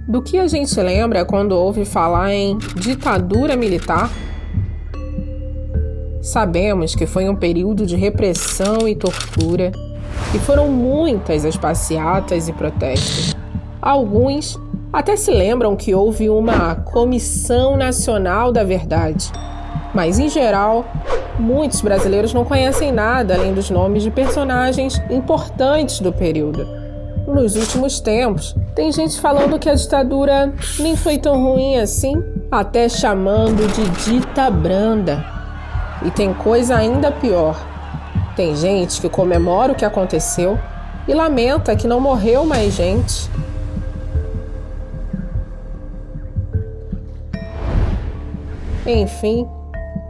Do que a gente lembra quando ouve falar em ditadura militar? Sabemos que foi um período de repressão e tortura, e foram muitas as passeatas e protestos. Alguns até se lembram que houve uma Comissão Nacional da Verdade, mas em geral, muitos brasileiros não conhecem nada além dos nomes de personagens importantes do período. Nos últimos tempos, tem gente falando que a ditadura nem foi tão ruim assim, até chamando de dita branda. E tem coisa ainda pior. Tem gente que comemora o que aconteceu e lamenta que não morreu mais gente. Enfim,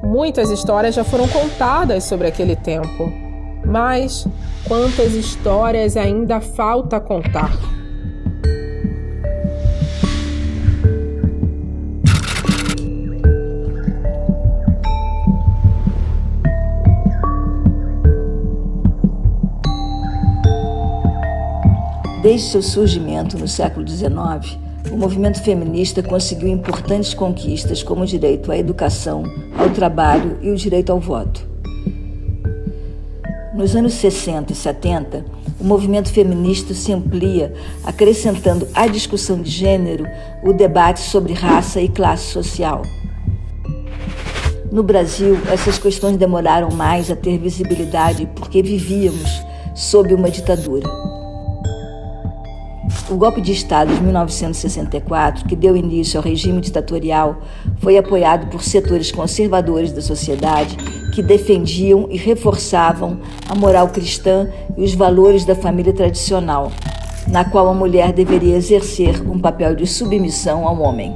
muitas histórias já foram contadas sobre aquele tempo. Mas quantas histórias ainda falta contar? Desde seu surgimento no século XIX, o movimento feminista conseguiu importantes conquistas como o direito à educação, ao trabalho e o direito ao voto. Nos anos 60 e 70, o movimento feminista se amplia, acrescentando à discussão de gênero o debate sobre raça e classe social. No Brasil, essas questões demoraram mais a ter visibilidade porque vivíamos sob uma ditadura. O golpe de Estado de 1964, que deu início ao regime ditatorial, foi apoiado por setores conservadores da sociedade que defendiam e reforçavam a moral cristã e os valores da família tradicional, na qual a mulher deveria exercer um papel de submissão ao homem.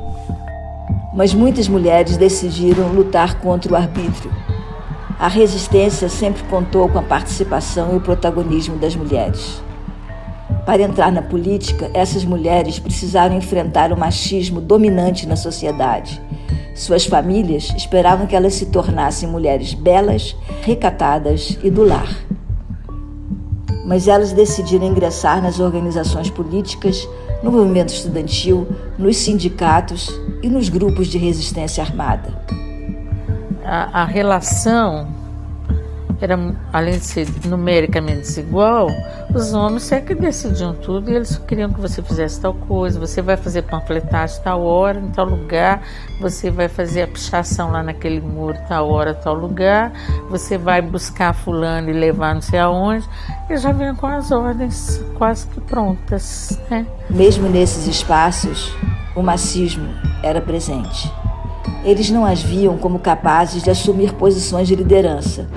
Mas muitas mulheres decidiram lutar contra o arbítrio. A resistência sempre contou com a participação e o protagonismo das mulheres. Para entrar na política, essas mulheres precisaram enfrentar o machismo dominante na sociedade. Suas famílias esperavam que elas se tornassem mulheres belas, recatadas e do lar. Mas elas decidiram ingressar nas organizações políticas, no movimento estudantil, nos sindicatos e nos grupos de resistência armada. A relação era, além de ser numericamente desigual, os homens é que decidiam tudo e eles queriam que você fizesse tal coisa. Você vai fazer panfletagem tal hora, em tal lugar, você vai fazer a pichação lá naquele muro tal hora, tal lugar, você vai buscar fulano e levar não sei aonde. Eles já vinham com as ordens quase que prontas, né? Mesmo nesses espaços, o machismo era presente. Eles não as viam como capazes de assumir posições de liderança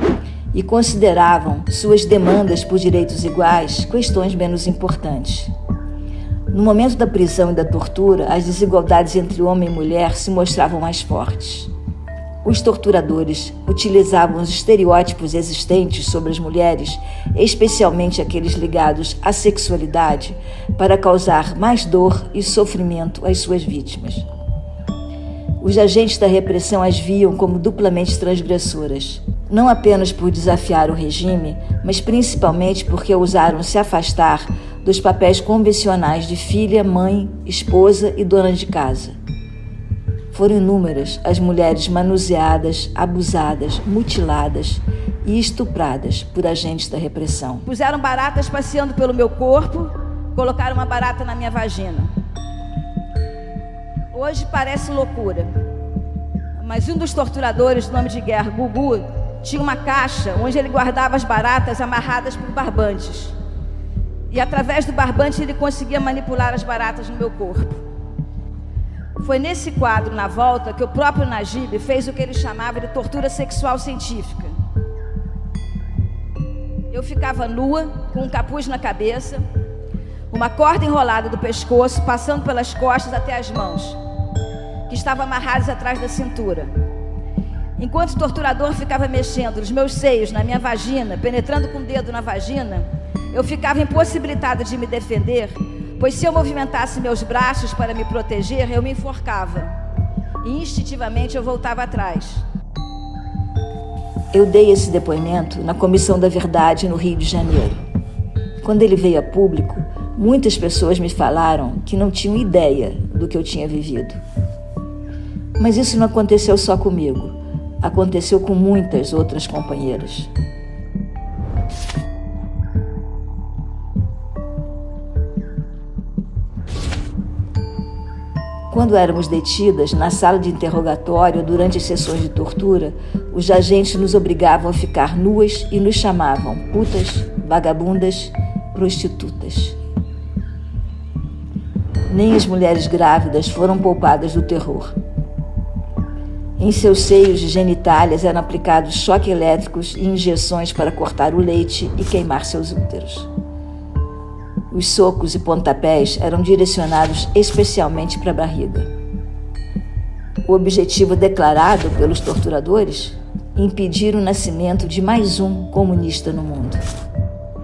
e consideravam suas demandas por direitos iguais questões menos importantes. No momento da prisão e da tortura, as desigualdades entre homem e mulher se mostravam mais fortes. Os torturadores utilizavam os estereótipos existentes sobre as mulheres, especialmente aqueles ligados à sexualidade, para causar mais dor e sofrimento às suas vítimas. Os agentes da repressão as viam como duplamente transgressoras, não apenas por desafiar o regime, mas principalmente porque ousaram se afastar dos papéis convencionais de filha, mãe, esposa e dona de casa. Foram inúmeras as mulheres manuseadas, abusadas, mutiladas e estupradas por agentes da repressão. Puseram baratas passeando pelo meu corpo, colocaram uma barata na minha vagina. Hoje parece loucura, mas um dos torturadores, de nome de guerra, Gugu, tinha uma caixa onde ele guardava as baratas amarradas por barbantes. E através do barbante ele conseguia manipular as baratas no meu corpo. Foi nesse quadro, na volta, que o próprio Najib fez o que ele chamava de tortura sexual científica. Eu ficava nua, com um capuz na cabeça, uma corda enrolada do pescoço, passando pelas costas até as mãos, que estavam amarradas atrás da cintura. Enquanto o torturador ficava mexendo nos meus seios, na minha vagina, penetrando com o dedo na vagina, eu ficava impossibilitada de me defender, pois se eu movimentasse meus braços para me proteger, eu me enforcava. E instintivamente eu voltava atrás. Eu dei esse depoimento na Comissão da Verdade no Rio de Janeiro. Quando ele veio a público, Muitas pessoas me falaram que não tinham ideia do que eu tinha vivido. Mas isso não aconteceu só comigo. Aconteceu com muitas outras companheiras. Quando éramos detidas, na sala de interrogatório ou durante as sessões de tortura, os agentes nos obrigavam a ficar nuas e nos chamavam putas, vagabundas, prostitutas. Nem as mulheres grávidas foram poupadas do terror. Em seus seios e genitálias eram aplicados choques elétricos e injeções para cortar o leite e queimar seus úteros. Os socos e pontapés eram direcionados especialmente para a barriga. O objetivo declarado pelos torturadores? Impedir o nascimento de mais um comunista no mundo.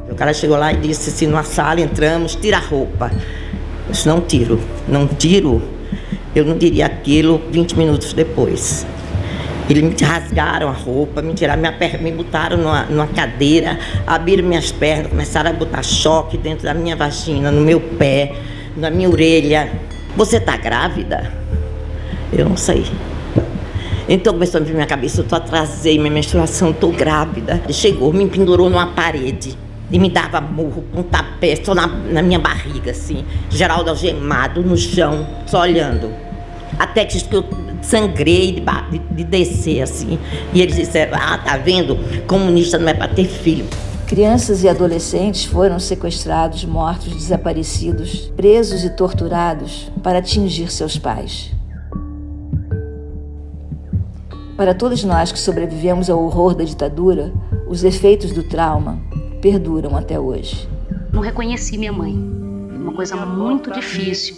O cara chegou lá e disse assim, numa sala, entramos, tira a roupa. Eu disse, não tiro. Eu não diria aquilo 20 minutos depois. Eles me rasgaram a roupa, me tiraram minha perna, me botaram numa cadeira, abriram minhas pernas, começaram a botar choque dentro da minha vagina, no meu pé, na minha orelha. Você tá grávida? Eu não sei. Então começou a vir na minha cabeça, eu atrasei minha menstruação, tô grávida. Ele chegou, me pendurou numa parede e me dava murro, pontapé, só na minha barriga, assim. Geraldo algemado no chão, só olhando. Até que eu sangrei de descer, assim. E eles disseram, tá vendo? Comunista não é para ter filho. Crianças e adolescentes foram sequestrados, mortos, desaparecidos, presos e torturados para atingir seus pais. Para todos nós que sobrevivemos ao horror da ditadura, os efeitos do trauma perduram até hoje. Não reconheci minha mãe. Uma coisa muito difícil,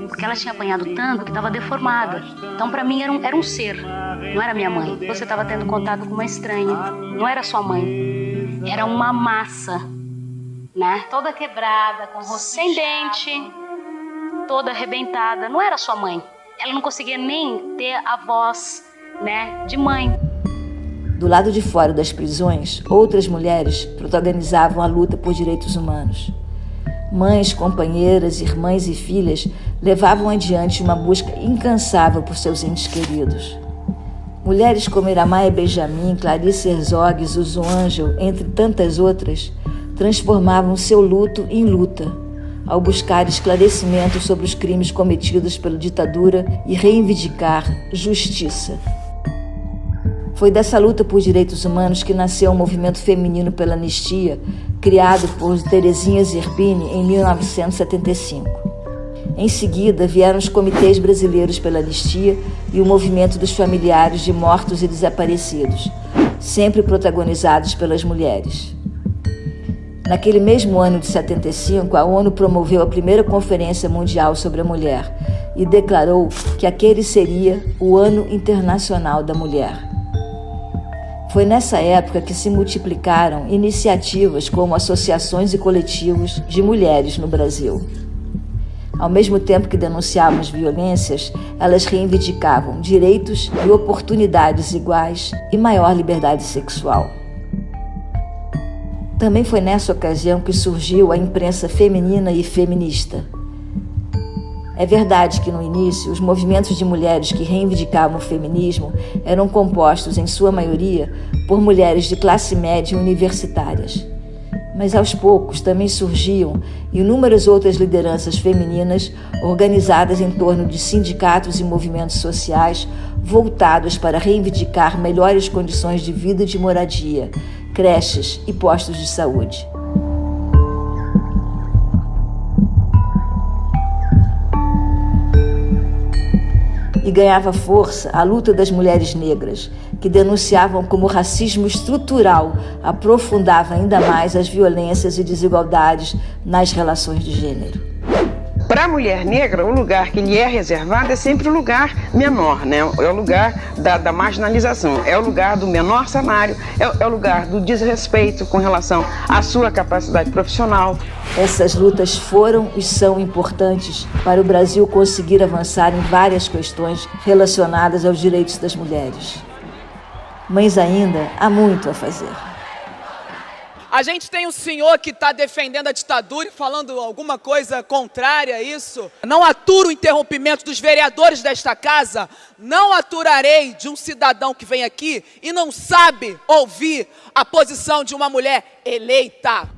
porque ela tinha apanhado tanto que estava deformada. Então, para mim, era um ser, não era minha mãe. Você estava tendo contato com uma estranha, não era sua mãe. Era uma massa, né? Toda quebrada, com o rosto sem dente, toda arrebentada. Não era sua mãe. Ela não conseguia nem ter a voz, né, de mãe. Do lado de fora das prisões, outras mulheres protagonizavam a luta por direitos humanos. Mães, companheiras, irmãs e filhas levavam adiante uma busca incansável por seus entes queridos. Mulheres como Iramaia Benjamin, Clarice Herzog, Zuzu Angel, entre tantas outras, transformavam seu luto em luta, ao buscar esclarecimento sobre os crimes cometidos pela ditadura e reivindicar justiça. Foi dessa luta por direitos humanos que nasceu o movimento feminino pela anistia, criado por Terezinha Zerbini em 1975. Em seguida, vieram os comitês brasileiros pela anistia e o movimento dos familiares de mortos e desaparecidos, sempre protagonizados pelas mulheres. Naquele mesmo ano de 75, a ONU promoveu a primeira Conferência Mundial sobre a Mulher e declarou que aquele seria o Ano Internacional da Mulher. Foi nessa época que se multiplicaram iniciativas como associações e coletivos de mulheres no Brasil. Ao mesmo tempo que denunciavam as violências, elas reivindicavam direitos e oportunidades iguais e maior liberdade sexual. Também foi nessa ocasião que surgiu a imprensa feminina e feminista. É verdade que no início os movimentos de mulheres que reivindicavam o feminismo eram compostos, em sua maioria, por mulheres de classe média universitárias. Mas aos poucos também surgiam inúmeras outras lideranças femininas organizadas em torno de sindicatos e movimentos sociais voltados para reivindicar melhores condições de vida e de moradia, creches e postos de saúde. E ganhava força a luta das mulheres negras, que denunciavam como o racismo estrutural aprofundava ainda mais as violências e desigualdades nas relações de gênero. Para a mulher negra, o lugar que lhe é reservado é sempre o lugar menor, né? É o lugar da marginalização, é o lugar do menor salário, é o lugar do desrespeito com relação à sua capacidade profissional. Essas lutas foram e são importantes para o Brasil conseguir avançar em várias questões relacionadas aos direitos das mulheres. Mas ainda há muito a fazer. A gente tem um senhor que está defendendo a ditadura e falando alguma coisa contrária a isso. Não aturo o interrompimento dos vereadores desta casa. Não aturarei de um cidadão que vem aqui e não sabe ouvir a posição de uma mulher eleita.